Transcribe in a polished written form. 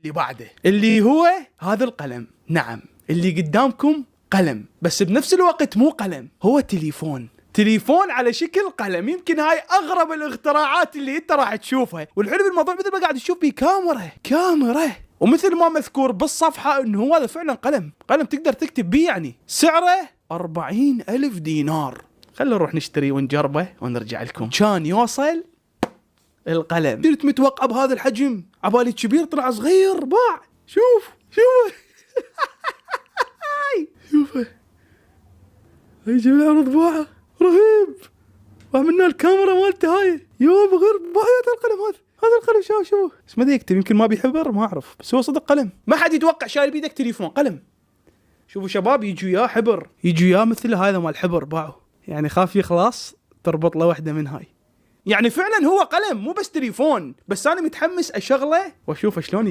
اللي بعده اللي هو هذا القلم. نعم اللي قدامكم قلم، بس بنفس الوقت مو قلم، هو تليفون. تليفون على شكل قلم. يمكن هاي اغرب الاختراعات اللي انت راح تشوفها. والحلو بالموضوع مثل ما قاعد تشوف بيه كاميرا، ومثل ما مذكور بالصفحة انه هو هذا فعلا قلم تقدر تكتب بيه. يعني سعره 40,000 دينار. خلينا نروح نشتري ونجربه ونرجع لكم. كان يوصل القلم صرت متوقع بهذا الحجم، عبالي كبير طلع صغير. باع. شوف شوفه هاي جيب العرض باعه رهيب. وعملنا الكاميرا مالته هاي يوم غير باعت القلم. هذا القلم شوف بس ما يكتب، يمكن ما بيحبر ما اعرف، بس هو صدق قلم. ما حد يتوقع شايل بيدك تليفون قلم. شوفوا شباب يجوا يا حبر، يجوا يا مثل هذا مال حبر باعوا. يعني خاف يخلص تربط له واحدة من هاي. يعني فعلا هو قلم مو بس تليفون. بس انا متحمس اشغله واشوفه شلون